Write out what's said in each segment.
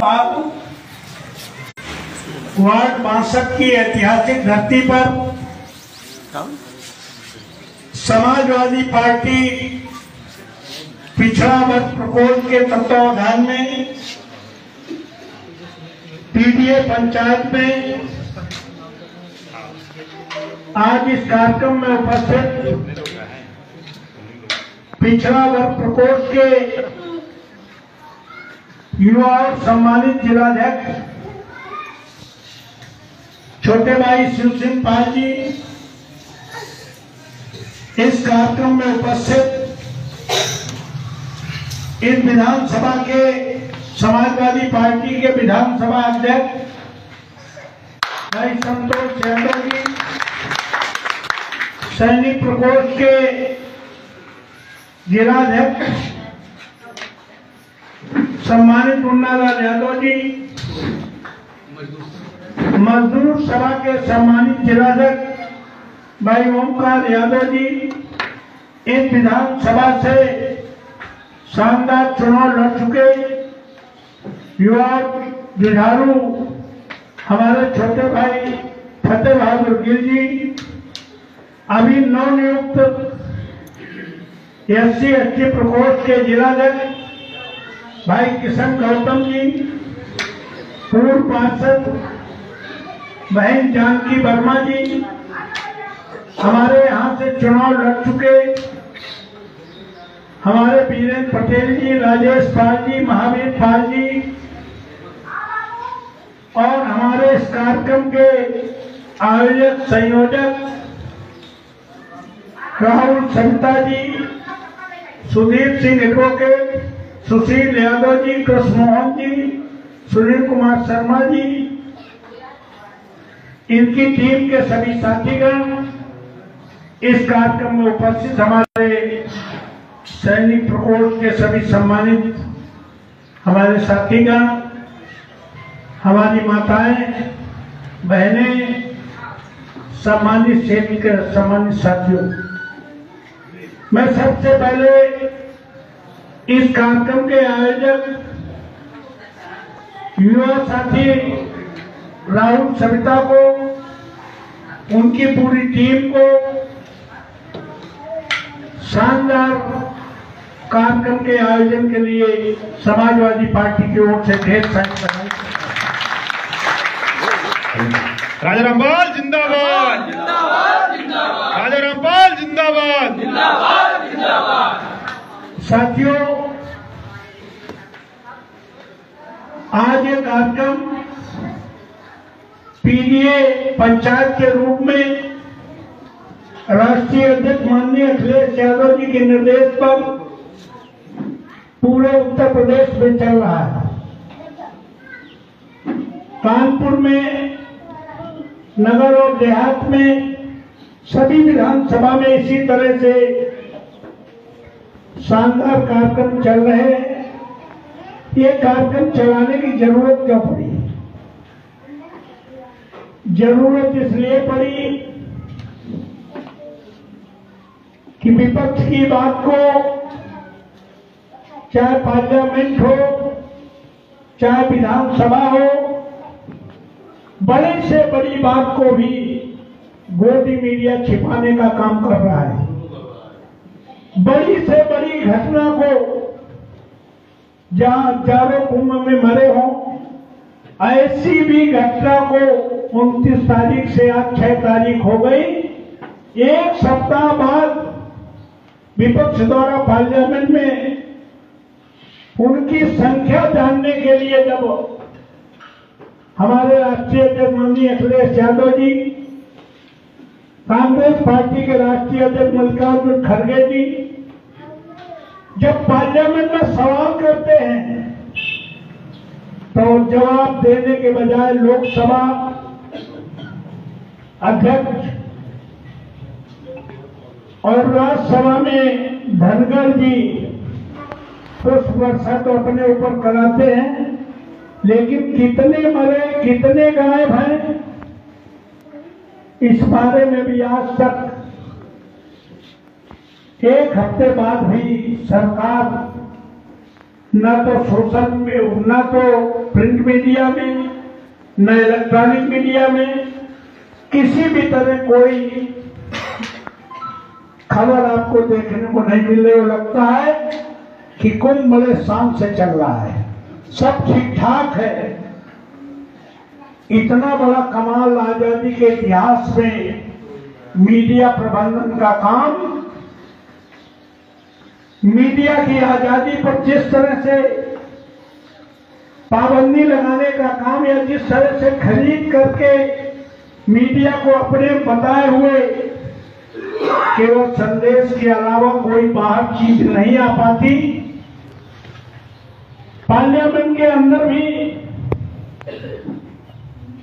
आज वार्ड 62 की ऐतिहासिक धरती पर समाजवादी पार्टी पिछड़ा वर्ग प्रकोष्ठ के तत्वावधान में पीडीए पंचायत में आज इस कार्यक्रम में उपस्थित पिछड़ा वर्ग प्रकोष्ठ के युवा और सम्मानित जिलाध्यक्ष छोटे भाई शिव सिंह पाल जी, इस कार्यक्रम में उपस्थित इस विधानसभा के समाजवादी पार्टी के विधानसभा अध्यक्ष भाई संतोष यादव जी, सैनिक प्रकोष्ठ के जिलाध्यक्ष सम्मानित मुन्नालाल यादव जी, मजदूर सभा के सम्मानित जिलाध्यक्ष भाई ओमकार यादव जी, इस विधानसभा से शानदार चुनाव लड़ चुके युवा जुझारू हमारे छोटे भाई फतेह बहादुर गिल जी, अभी नवनियुक्त SC ST प्रकोष्ठ के जिलाध्यक्ष भाई किशन गौतम जी, पूर्व पार्षद बहन जानकी वर्मा जी, हमारे यहाँ से चुनाव लड़ चुके हमारे वीरेंद्र पटेल जी, राजेश पाल जी, महावीर पाल जी और हमारे इस कार्यक्रम के आयोजक संयोजक राहुल सविता जी, सुदीप सिंह एडवोकेट, सुशील यादव जी, कृष्ण मोहन जी, सुनील कुमार शर्मा जी, इनकी टीम के सभी साथीगण, इस कार्यक्रम में उपस्थित हमारे सैनिक प्रकोष्ठ के सभी सम्मानित हमारे साथीगण, हमारी माताएं, बहनें, सम्मानित सैनिक, सम्मानित साथियों, मैं सबसे पहले इस कार्यक्रम के आयोजक युवा साथी राहुल सविता को, उनकी पूरी टीम को शानदार कार्यक्रम के आयोजन के लिए समाजवादी पार्टी की ओर से ढेर सारी बधाई। राजा रामपाल जिंदाबाद, राजा रामपाल जिंदाबाद। साथियों, आज ये कार्यक्रम पीडीए पंचायत के रूप में राष्ट्रीय अध्यक्ष माननीय अखिलेश यादव जी के निर्देश पर पूरे उत्तर प्रदेश में चल रहा है। कानपुर में, नगर और देहात में, सभी विधानसभा में इसी तरह से शानदार कार्यक्रम चल रहे हैं। ये कार्यक्रम चलाने की जरूरत क्यों पड़ी? जरूरत इसलिए पड़ी कि विपक्ष की बात को, चाहे पार्लियामेंट हो, चाहे विधानसभा हो, बड़ी से बड़ी बात को भी गोदी मीडिया छिपाने का काम कर रहा है। बड़ी से बड़ी घटना को, जहां हजारों कुंभ में मरे हों, ऐसी भी घटना को 29 तारीख से आज 6 तारीख हो गई, एक सप्ताह बाद विपक्ष द्वारा पार्लियामेंट में उनकी संख्या जानने के लिए जब हमारे राष्ट्रीय अध्यक्ष माननीय अखिलेश यादव जी, कांग्रेस पार्टी के राष्ट्रीय अध्यक्ष मल्लिकार्जुन खड़गे जी जब पार्लियामेंट में सवाल करते हैं तो जवाब देने के बजाय लोकसभा अध्यक्ष और राज्यसभा में धनखड़ जी पुष्प वर्षा तो अपने ऊपर कराते हैं, लेकिन कितने मरे, कितने गायब हैं, इस बारे में भी आज तक एक हफ्ते बाद भी सरकार न तो सोशल में, न तो प्रिंट मीडिया में, न इलेक्ट्रॉनिक मीडिया में किसी भी तरह कोई खबर आपको देखने को नहीं मिल रही। लगता है कि कुंभ बड़े शान से चल रहा है, सब ठीक ठाक है। इतना बड़ा कमाल आजादी के इतिहास में मीडिया प्रबंधन का काम, मीडिया की आजादी पर जिस तरह से पाबंदी लगाने का काम, या जिस तरह से खरीद करके मीडिया को अपने बताए हुए केवल संदेश के अलावा कोई बाहर चीज नहीं आ पाती। पार्लियामेंट के अंदर भी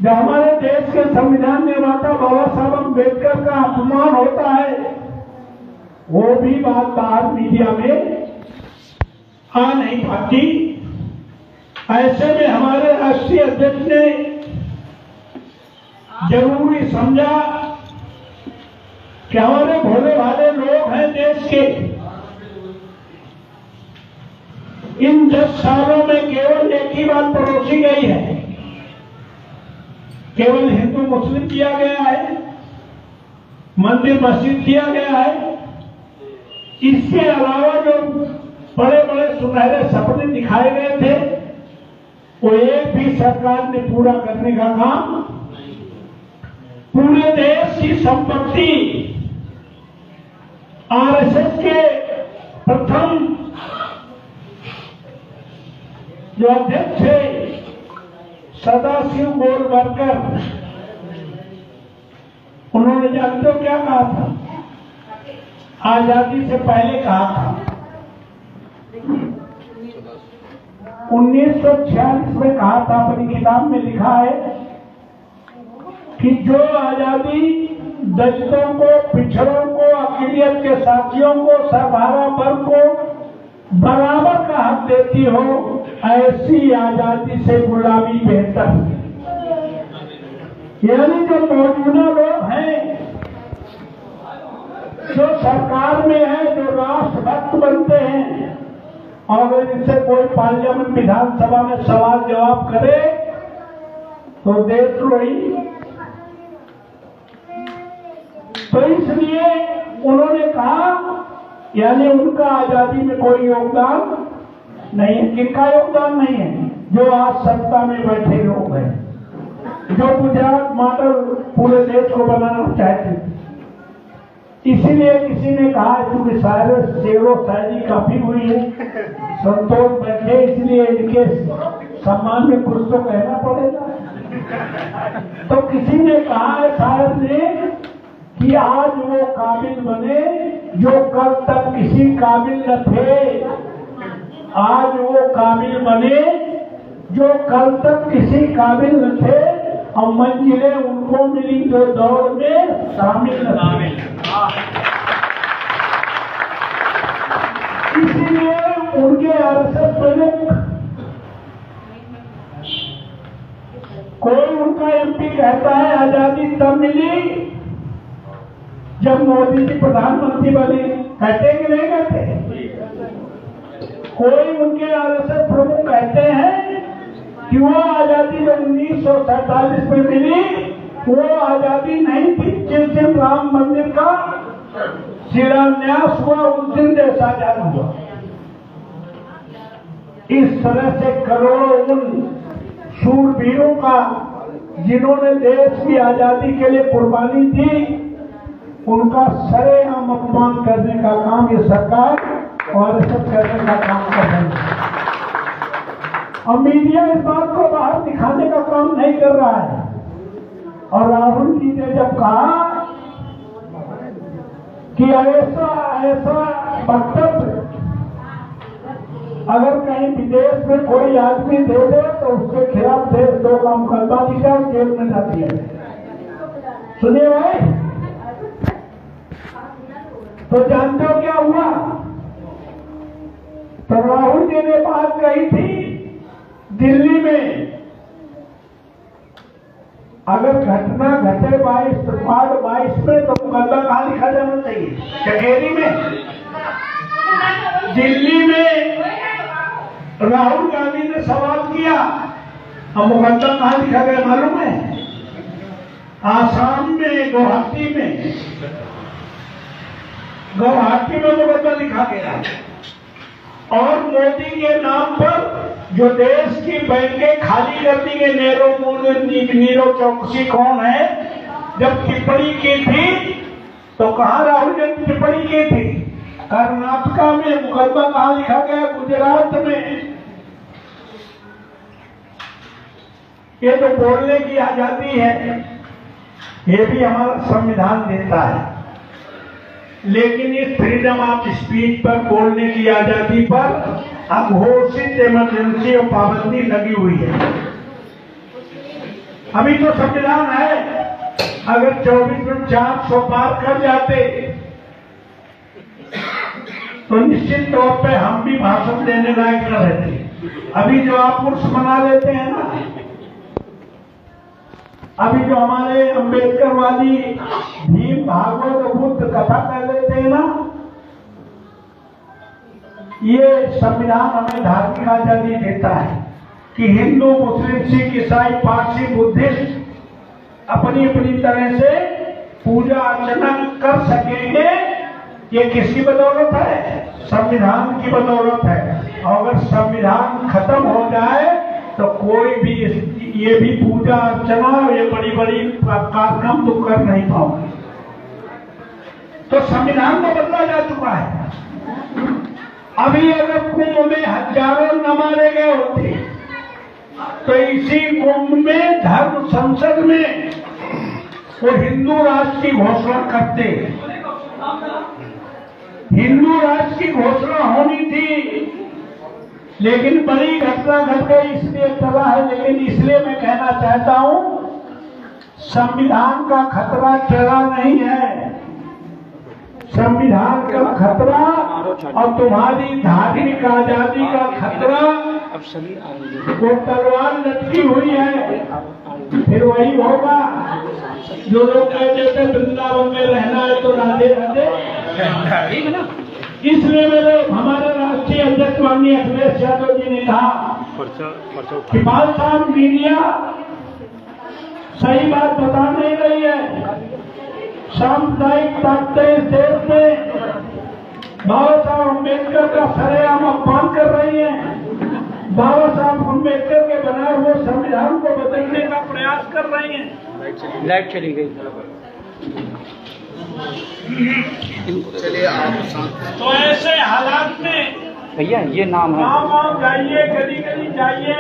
जो हमारे देश के संविधान निर्माता बाबा साहब अम्बेडकर का अपमान होता है, वो भी बात बाहर मीडिया में आ नहीं पाती। ऐसे में हमारे राष्ट्रीय अध्यक्ष ने जरूरी समझा कि हमारे भोले भाले लोग हैं देश के, इन 10 सालों में केवल एक ही बात परोसी गई है, केवल हिंदू मुस्लिम किया गया है, मंदिर मस्जिद किया गया है। इसके अलावा जो बड़े बड़े सुनहरे सपने दिखाए गए थे, वो एक भी सरकार ने पूरा करने का काम, पूरे देश की संपत्ति आरएसएस के प्रथम जो अध्यक्ष थे सदाशिव गोलवलकर, उन्होंने जानते हो क्या कहा था? आजादी से पहले कहा था, 1946 में कहा था, अपनी किताब में लिखा है कि जो आजादी दलितों को, पिछड़ों को, अक़लियत के साथियों को, सर्वहारा वर्ग को बराबर का हक देती हो, ऐसी आजादी से गुलामी बेहतर। यानी जो मौजूदा लोग हैं, जो सरकार में है, जो राष्ट्रभक्त बनते हैं, और अगर इनसे कोई पार्लियामेंट विधानसभा में सवाल जवाब करे तो देशद्रोही। तो इसलिए उन्होंने कहा, यानी उनका आजादी में कोई योगदान नहीं है। किसका योगदान नहीं है? जो आज सत्ता में बैठे लोग हैं, जो गुजरात मॉडल पूरे देश को बनाना चाहते थे। इसीलिए किसी ने कहा, क्योंकि शेरो शायरी काफी हुई है, संतोष बैठे, इसलिए इनके सम्मान में कुछ तो कहना पड़ेगा। तो किसी ने कहा है शायर ने कि आज वो काबिल बने जो कल तक किसी काबिल न थे। आज वो काबिल बने जो कल तक किसी काबिल न थे, और मंजिलें उनको मिली जो दौड़ में शामिल न थे। इसीलिए उनके आरएसएस प्रमुख, कोई उनका एमपी कहता है आजादी तब मिली जब मोदी जी प्रधानमंत्री बने, कहते कि नहीं कहते? कोई उनके आरएसएस प्रमुख कहते हैं कि वो आजादी जब 1947 में मिली, वो आजादी नहीं थी जिस दिन राम मंदिर का शिलान्यास हुआ, उस दिन देश आजाद हुआ। इस तरह से करोड़ों उन शूरवीरों का, जिन्होंने देश की आजादी के लिए कुर्बानी दी, उनका सरेआम अपमान करने का काम ये सरकार और सब करने का काम कर रही है। और मीडिया इस बात को बाहर दिखाने का काम नहीं कर रहा है। और राहुल जी ने जब कहा कि ऐसा वक्तव्य अगर कहीं विदेश में कोई आदमी दे दे तो उसके खिलाफ देश 2 का मुकदमा दिखा, जेल में जाती है। सुनिए भाई, तो जानते हो क्या हुआ? तो राहुल जी ने बात कही थी दिल्ली में, अगर घटना घटे 22 में तो मुकदमा कहाँ लिखा जाना चाहिए? चकेरी में। दिल्ली में राहुल गांधी ने सवाल किया, अब मुकदमा कहाँ लिखा गया मालूम है? आसाम में गुवाहाटी में मुकदमा लिखा गया। और मोदी के नाम पर जो देश की बैंकें खाली कर दी गई, नीरव चौकसी कौन है? जब टिप्पणी की थी तो कहाँ राहुल ने टिप्पणी की थी? कर्नाटका में। मुकदमा कहाँ लिखा गया? गुजरात में। ये तो बोलने की आजादी है, ये भी हमारा संविधान देता है, लेकिन इस फ्रीडम ऑफ स्पीच पर, बोलने की आजादी पर अघोषित इमरजेंसी और पाबंदी लगी हुई है। अभी तो संविधान है, अगर 24 में 400 पार कर जाते तो निश्चित तौर पे हम भी भाषण देने लायक न रहते। अभी जो आप उर्स मना लेते हैं ना, अभी जो हमारे अंबेडकर वाली भीम भागवत और बुद्ध कथा कर लेते हैं ना, ये संविधान हमें धार्मिक आजादी देता है कि हिंदू, मुस्लिम, सिख, ईसाई, पारसी, बुद्धिस्ट अपनी अपनी तरह से पूजा अर्चना कर सकेंगे। ये किसकी बदौलत है? संविधान की बदौलत है। और अगर संविधान खत्म हो जाए तो कोई भी ये भी पूजा अर्चना, ये बड़ी बड़ी कार्यक्रम तो कर नहीं पाओगे। तो संविधान को बदला जा चुका है। अभी अगर कुंभ में हजारों न मारे गए होते तो इसी कुंभ में धर्म संसद में वो हिंदू राष्ट्र की घोषणा करते। हिंदू राष्ट्र की घोषणा होनी थी, लेकिन बड़ी घटना घट गई, इसलिए चला है। लेकिन इसलिए मैं कहना चाहता हूं, संविधान का खतरा चला नहीं है। संविधान का खतरा और तुम्हारी धार्मिक आजादी का खतरा, वो तलवार लटकी हुई है। फिर वही होगा जो लोग कहते थे वृंदावन में रहना है तो राधे राधे, ठीक है ना। इसलिए हमारे राष्ट्रीय अध्यक्ष माननीय अखिलेश यादव जी ने कहा कि बाल साहब मीडिया सही बात बता नहीं रही है। सांप्रदायिक ताकतें इस देश में बाबा साहब अम्बेडकर का सरेआम अपमान कर रही हैं। बाबा साहब अम्बेडकर के बनाए हुए संविधान को बदलने का प्रयास कर रही हैं। लाइट चली गई। चलिए आप तो ऐसे हालात में भैया ये नाम है, गाँव जाइए, गली गली जाइए,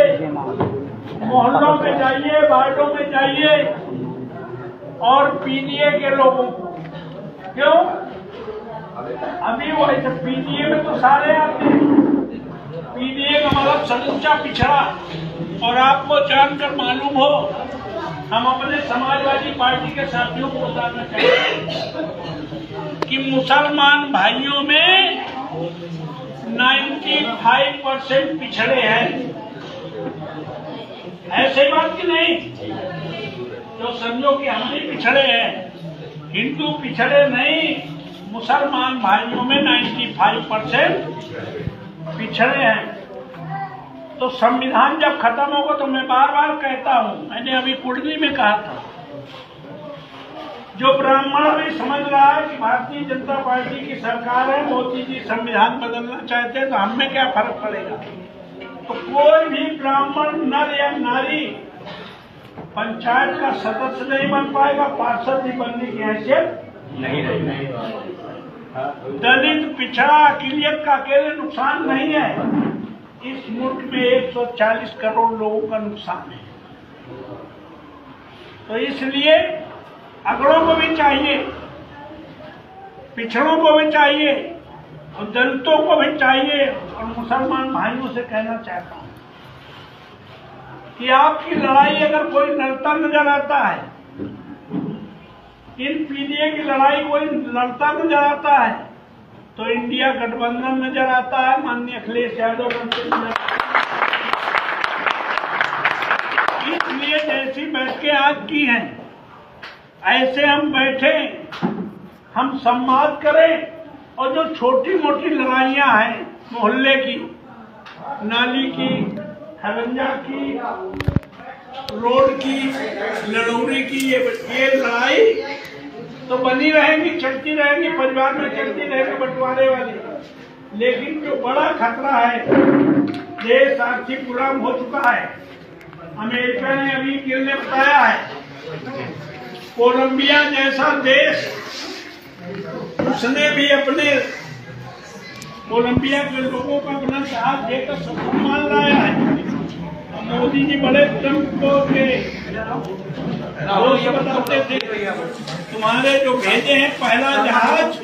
मोहल्लों में जाइए, वार्डों में जाइए और पीडीए के लोगों को, क्यों अभी वो ऐसे पीडीए में तो सारे आते हैं। पीडीए का मतलब समूचा पिछड़ा। और आपको जानकर मालूम हो, हम अपने समाजवादी पार्टी के साथियों को बताना चाहते कि मुसलमान भाइयों में 95% पिछड़े हैं। ऐसे बात की नहीं जो समझो कि हम भी पिछड़े हैं। हिंदू पिछड़े नहीं, मुसलमान भाइयों में 95% पिछड़े हैं। तो संविधान जब खत्म होगा तो मैं बार बार कहता हूं, मैंने अभी कुंडली में कहा था, जो ब्राह्मण भी समझ रहा है कि भारतीय जनता पार्टी की सरकार है, मोदी जी संविधान बदलना चाहते हैं, तो हमें क्या फर्क पड़ेगा। तो कोई भी ब्राह्मण नर या नारी पंचायत का सदस्य नहीं बन पाएगा, पार्षद भी बनने की हैसियत नहीं रहेगी। दलित, पिछड़ा, अक़लियत का अकेले नुकसान नहीं है, इस मुल्क में 140 करोड़ लोगों का नुकसान है। तो इसलिए अगड़ों को भी चाहिए, पिछड़ों को भी चाहिए और दलितों को भी चाहिए। और मुसलमान भाइयों से कहना चाहता हूं कि आपकी लड़ाई अगर कोई लड़ता नजर आता है, इन पीडीए की लड़ाई कोई लड़ता नजर आता है, तो इंडिया गठबंधन नजर आता है, माननीय अखिलेश यादव इसलिए जैसी बैठकें आज की हैं, ऐसे हम बैठे, हम संवाद करें और जो छोटी मोटी लड़ाइयां हैं मोहल्ले की, नाली की, हरंजा की, रोड की, लड़ौरी की, ये लड़ाई तो बनी रहेगी, चलती रहेगी, परिवार में चलती रहेगी बंटवारे वाली। लेकिन जो बड़ा खतरा है, देश आर्थिक गुलाम हो चुका है। अमेरिका ने अभी गिल ने बताया है, कोलंबिया जैसा देश, उसने भी अपने कोलंबिया के लोगों का अपना जहाज देकर सम्मान लाया है। मोदी जी बड़े ट्रंप के दोस्त बताते थे, तुम्हारे जो भेजे हैं पहला जहाज,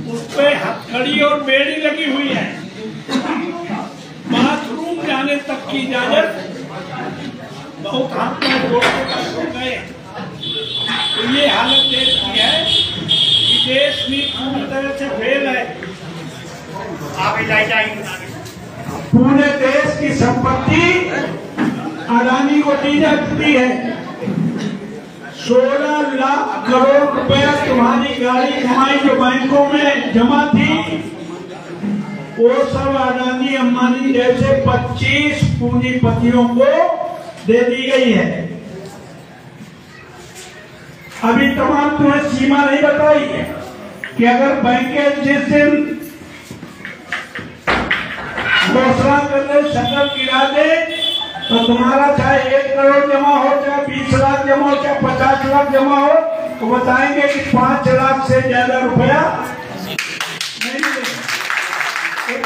उस पे हथकड़ी और बेड़ी लगी हुई है, बाथरूम जाने तक की इजाजत, बहुत हाथ में जोड़ के गए। तो ये हालत देश की है कि देश भी पूरी तरह से फेल है। पूरे देश की संपत्ति अडानी को दी जाती है। 16 लाख करोड़ रुपया तुम्हारी गाड़ी कमाई जो बैंकों में जमा थी, वो सब अडानी अंबानी जैसे 25 पूंजीपतियों को दे दी गई है। अभी तमाम तुम्हें सीमा नहीं बताई है कि अगर बैंकें जिस दिन घोषणा कर ले, शक्ल गिरा दे, तो तुम्हारा चाहे 1 करोड़ जमा हो, चाहे 20 लाख जमा हो, चाहे 50 लाख जमा हो, तो बताएंगे कि 5 लाख से ज्यादा रुपया नहीं मिलेगा। एक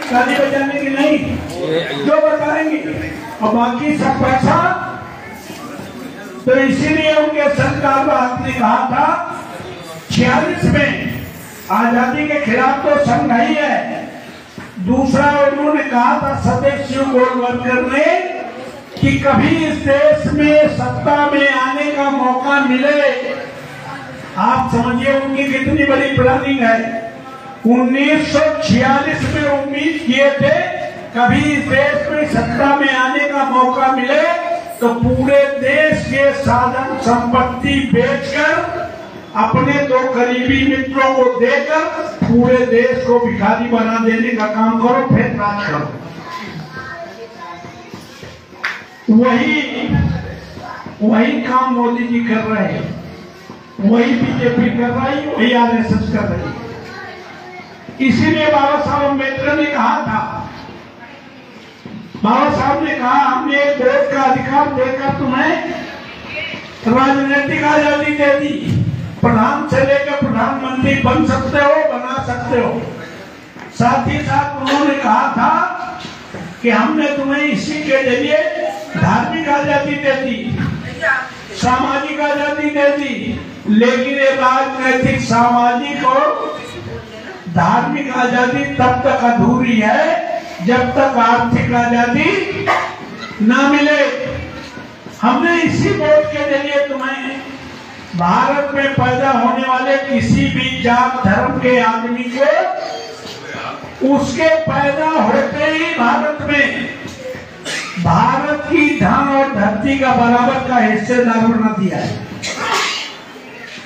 ताली बजाने की नहीं, जो बताएंगे, और बाकी सब पैसा। तो इसीलिए उनके सरकार ने कहा था 46 में आजादी के खिलाफ तो संघ ही है। दूसरा उन्होंने कहा था सदस्य गोलवलकर ने कि कभी इस देश में सत्ता में आने का मौका मिले। आप समझिए उनकी कितनी बड़ी प्लानिंग है। 1946 में उम्मीद किए थे कभी इस देश में सत्ता में आने का मौका मिले तो पूरे देश के साधन संपत्ति बेचकर अपने 2 करीबी मित्रों को देकर पूरे देश को भिखारी बना देने का काम करो, फिर राज करो। वही काम मोदी जी कर रहे हैं, वही बीजेपी कर रही है, वही आरएसएस कर रही है। इसीलिए बाबा साहब अम्बेडकर ने कहा था, बाबा साहब ने कहा हमने वोट का अधिकार देकर तुम्हें राजनीतिक आजादी दे दी, प्रधान से लेकर प्रधानमंत्री बन सकते हो, बना सकते हो। साथ ही साथ उन्होंने कहा था कि हमने तुम्हें इसी के जरिए धार्मिक आजादी दे दी, सामाजिक आजादी दे दी, लेकिन ये राजनैतिक, सामाजिक और धार्मिक आजादी तब तक अधूरी है जब तक आर्थिक आजादी ना मिले। हमने इसी वोट के जरिए तुम्हें भारत में पैदा होने वाले किसी भी जात धर्म के आदमी को उसके पैदा होते ही भारत में भारत की धन और धरती का बराबर का हिस्सेदार बना दिया है।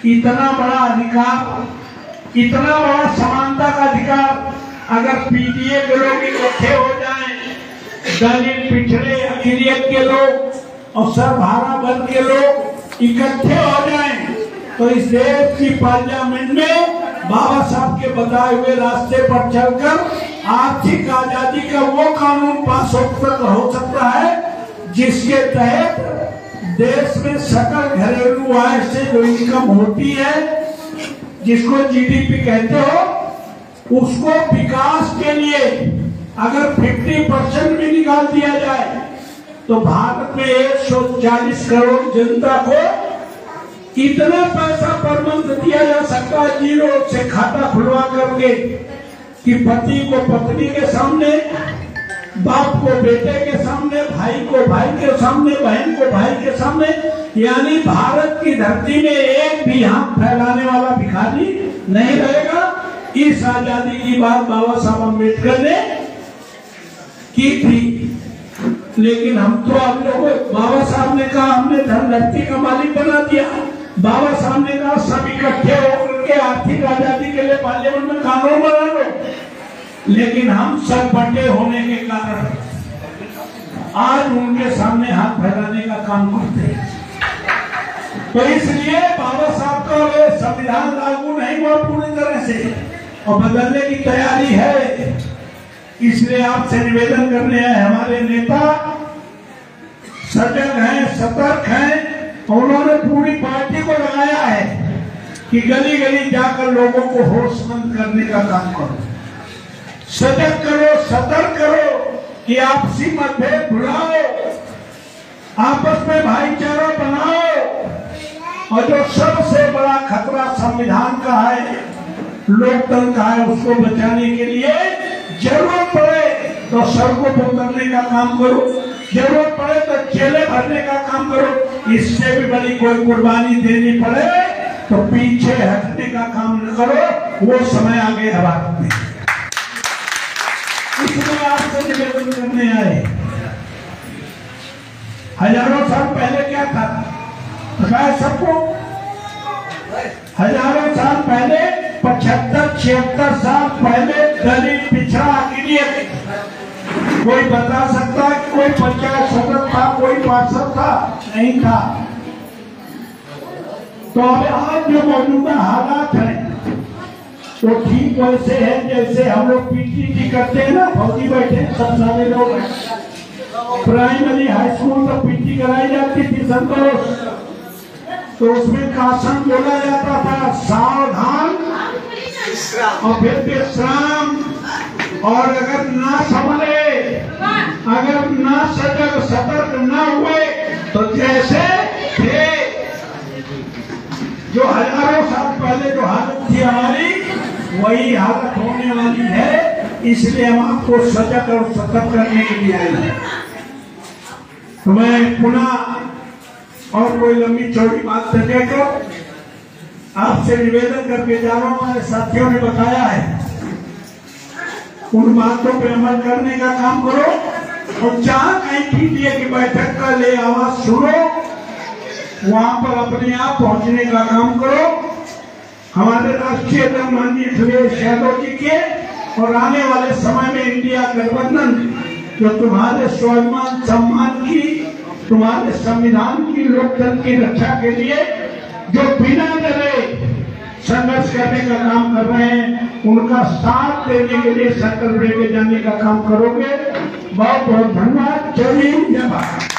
इतना बड़ा अधिकार, इतना बड़ा समानता का अधिकार अगर पीडीए के लोग इकट्ठे हो जाएं, दलित, पिछड़े, अक़लियत के लोग और सर्वहारा वर्ग के लोग इकट्ठे हो जाएं, तो इस देश की पार्लियामेंट में बाबा साहब के बताए हुए रास्ते पर चलकर आर्थिक आजादी का वो कानून पास हो सकता है जिसके तहत देश में सकल घरेलू आय से जो इनकम होती है, जिसको जीडीपी कहते हो, उसको विकास के लिए अगर 50% भी निकाल दिया जाए तो भारत में 140 करोड़ जनता को इतना पैसा पर मंथ दिया जा सकता है, जीरो से खाता खुलवा करके, कि पति को पत्नी के सामने, बाप को बेटे के सामने, भाई को भाई के सामने, बहन को भाई के सामने, यानी भारत की धरती में एक भी हाथ फैलाने वाला भिखारी नहीं रहेगा। इस आजादी की बात बाबा साहब अम्बेडकर ने की थी, लेकिन हम तो आप लोगों, बाबा साहब ने कहा हमने धन धरती का मालिक बना दिया। बाबा साहब ने कहा सब इकट्ठे होकर के आर्थिक आजादी के लिए पार्लियामेंट में कानून बना लो। लेकिन हम सब बटे होने के कारण आज उनके सामने हाथ फैलाने का काम करते हैं। तो इसलिए बाबा साहब का वे संविधान लागू नहीं हुआ पूरी तरह से और बदलने की तैयारी है। इसलिए आपसे निवेदन करने आए, हमारे नेता सजग हैं, सतर्क हैं और उन्होंने पूरी पार्टी को लगाया है कि गली गली जाकर लोगों को होशमंद करने का काम करो, सजग करो, सतर्क करो कि आपसी मतभेद भुलाओ, आपस में भाईचारा बनाओ और जो सबसे बड़ा खतरा संविधान का है, लोकतंत्र का है, उसको बचाने के लिए जरूरत पड़े तो सड़कों पर उतरने का काम करो, जरूरत पड़े तो जेलें भरने का काम करो। इससे भी बड़ी कोई कुर्बानी देनी पड़े तो पीछे हटने का काम न करो, वो समय आ गया भारत में। इसलिए आपसे निवेदन करने आए। हजारों साल पहले क्या था पता है सबको? हजारों साल पहले 75-76 साल पहले दलित पिछड़ा अकेलियत कोई बता सकता है? कोई पंचायत सदस्य था, कोई पार्षद था? नहीं था। तो अब आज जो मौजूदा हालात हैं वो ठीक वैसे है जैसे हम लोग पीटीटी करते हैं ना, फौजी बैठे सब सारे लोग, प्राइमरी हाई स्कूल तो पीटी कराई जाती थी संतोष, तो उसमें कासन बोला जाता था सावधान और फिर विश्राम, और अगर ना संभले, अगर ना सजग सतर्क ना हुए तो जैसे थे जो हजारों साल पहले जो हालत थी हमारी वही हालत होने वाली है। इसलिए हम आपको सजग और सतर्क करने के लिए आए हैं। तो मैं पुनः और कोई लंबी चौड़ी बात न कहकर आपसे निवेदन करके जा रहा हूं, हमारे साथियों ने बताया है उन बातों पे अमल करने का काम करो और जहां कहीं पीटीए की बैठक का ले आवाज सुनो वहां पर अपने आप पहुंचने का काम करो। हमारे राष्ट्रीय अध्यक्ष माननीय अखिलेश यादव जी के और आने वाले समय में इंडिया गठबंधन जो तुम्हारे स्वाभिमान सम्मान की, तुम्हारे संविधान की, लोकतंत्र की रक्षा के लिए जो बिना डरे संघर्ष करने का काम कर रहे हैं, उनका साथ देने के लिए संकल्प लेके जाने का काम करोगे। बहुत बहुत धन्यवाद। जय हिंद, जय भारत।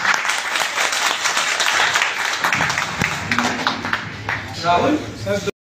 राहुल।